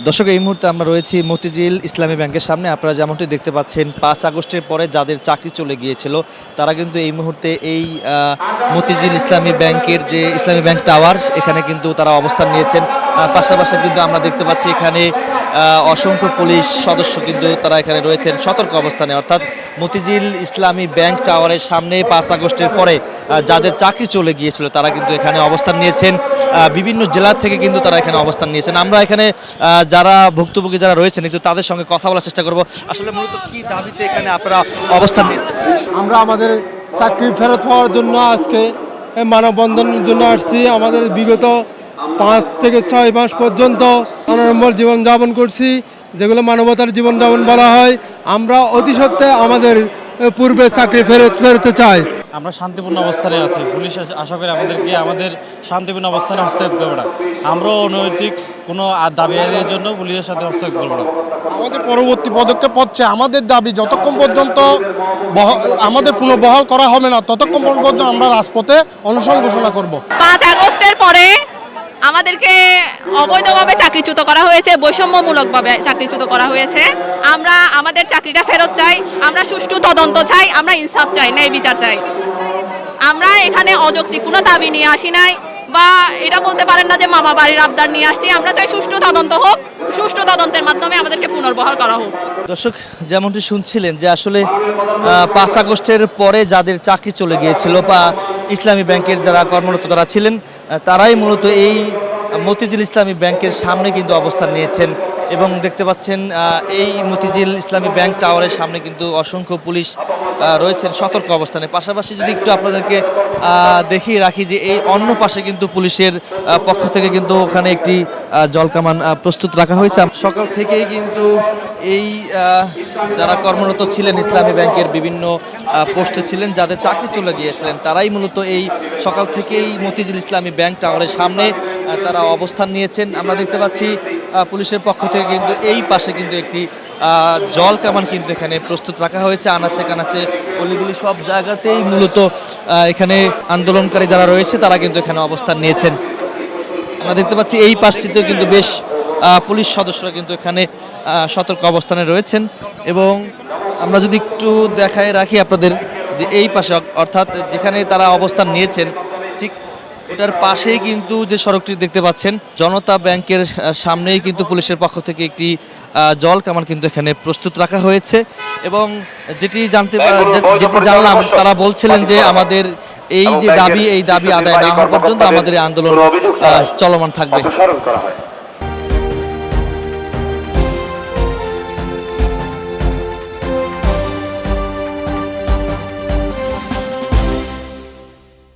দর্শক, এই মুহূর্তে আমরা রয়েছি মতিঝিল ইসলামী ব্যাংকের সামনে। আপনারা যেমনটি দেখতে পাচ্ছেন, 5 আগস্টের পরে যাদের চাকরি চলে গিয়েছিল তারা কিন্তু এই মুহূর্তে এই মতিঝিল ইসলামী ব্যাংকের যে ইসলামী ব্যাংক টাওয়ার, এখানে কিন্তু তারা অবস্থান নিয়েছেন। পাশাপাশি কিন্তু আমরা দেখতে পাচ্ছি এখানে অসংখ্য পুলিশ সদস্য কিন্তু তারা এখানে রয়েছেন সতর্ক অবস্থানে। অর্থাৎ মতিঝিল ইসলামী ব্যাংক টাওয়ারের সামনে 5 আগস্টের পরে যাদের চাকরি চলে গিয়েছিল তারা কিন্তু এখানে অবস্থান নিয়েছেন। বিভিন্ন জেলা থেকে কিন্তু তারা এখানে অবস্থান নিয়েছেন। আমরা এখানে যারা ভুক্তভোগী যারা রয়েছেন একটু তাদের সঙ্গে কথা বলার চেষ্টা করব। আসলে মূলত কি দাবিতে এখানে আপনারা অবস্থান নিয়েছেন? আমরা আমাদের চাকরি ফেরত পাওয়ার জন্য আজকে মানববন্ধনের জন্য আসছি। আমাদের বিগত 5 থেকে 6 মাস পর্যন্ত অনর্বর জীবনযাপন করছি, যেগুলো মানবতার জীবনযাপন বলা হয়। আমরা অতি সত্ত্বে আমাদের পূর্বে চাকরি ফেরতে চাই। আমরা শান্তিপূর্ণ অবস্থানে আছি। পুলিশ আশা করে আমাদের শান্তিপূর্ণ অবস্থানে হস্তক্ষেপ করবে না। আমরাও অনৈতিক কোনো দাবি আদায়ের জন্য পুলিশের সাথে হস্তক্ষেপ করবো না। আমাদের পরবর্তী পদক্ষেপ হচ্ছে আমাদের দাবি যতক্ষণ পর্যন্ত আমাদের পুনর্বহাল করা হবে না ততক্ষণ পর্যন্ত আমরা রাজপথে অনশন ঘোষণা করব। 5 আগস্টের পরে আমাদেরকে অবৈধভাবে চাকরিচ্যুত করা হয়েছে, বৈষম্যমূলকভাবে চাকরিচ্যুত করা হয়েছে। আমরা আমাদের চাকরিটা ফেরত চাই, আমরা সুষ্ঠু তদন্ত চাই, আমরা ইনসাফ চাই, ন্যায় বিচার চাই। আমরা এখানে অযৌক্তিক কোনো দাবি নিয়ে আসি নাই, বা এটা বলতে পারেন না যে মামা বাড়ির আবদার নিয়ে আসছি। আমরা চাই সুষ্ঠু তদন্ত হোক, সুষ্ঠু তদন্তের মাধ্যমে আমাদেরকে পুনর্বহাল করা হোক। দর্শক, যেমনটি শুনছিলেন যে আসলে 5 আগস্টের পরে যাদের চাকরি চলে গিয়েছিল বা ইসলামী ব্যাংকের যারা কর্মরত তারা ছিলেন, তারাই মূলত এই মতিঝিল ইসলামী ব্যাংকের সামনে কিন্তু অবস্থান নিয়েছেন। এবং দেখতে পাচ্ছেন এই মতিঝিল ইসলামী ব্যাংক টাওয়ারের সামনে কিন্তু অসংখ্য পুলিশ রয়েছেন সতর্ক অবস্থানে। পাশাপাশি যদি একটু আপনাদেরকে দেখিয়ে রাখি যে এই অন্য পাশে কিন্তু পুলিশের পক্ষ থেকে কিন্তু ওখানে একটি জলকামান প্রস্তুত রাখা হয়েছে। সকাল থেকেই কিন্তু এই যারা কর্মরত ছিলেন ইসলামী ব্যাংকের বিভিন্ন পোস্টে ছিলেন, যাদের চাকরি চলে গিয়েছিলেন, তারাই মূলত এই সকাল থেকেই মতিঝিল ইসলামী ব্যাংক টাওয়ারের সামনে তারা অবস্থান নিয়েছেন। আমরা দেখতে পাচ্ছি পুলিশের পক্ষ থেকে কিন্তু এই পাশে কিন্তু একটি জল কামান কিন্তু এখানে প্রস্তুত রাখা হয়েছে। আনাচে কানাচে অলিগুলি সব জায়গাতেই মূলত এখানে আন্দোলনকারী যারা রয়েছে তারা কিন্তু এখানে অবস্থান নিয়েছেন। আমরা দেখতে পাচ্ছি এই পাশটিতেও কিন্তু বেশ পুলিশ সদস্যরা কিন্তু এখানে সতর্ক অবস্থানে রয়েছেন। এবং আমরা যদি একটু দেখায় রাখি আপনাদের যে এই পাশে, অর্থাৎ যেখানে তারা অবস্থান নিয়েছেন ঠিক ওটার পাশেই কিন্তু যে সড়কটি দেখতে পাচ্ছেন, জনতা ব্যাংকের সামনেই কিন্তু পুলিশের পক্ষ থেকে একটি জল কামান কিন্তু এখানে প্রস্তুত রাখা হয়েছে। এবং যেটি জানলাম তারা বলছিলেন যে আমাদের এই যে দাবি, এই দাবি আদায় না হওয়া পর্যন্ত আমাদের এই আন্দোলন চলমান থাকবে।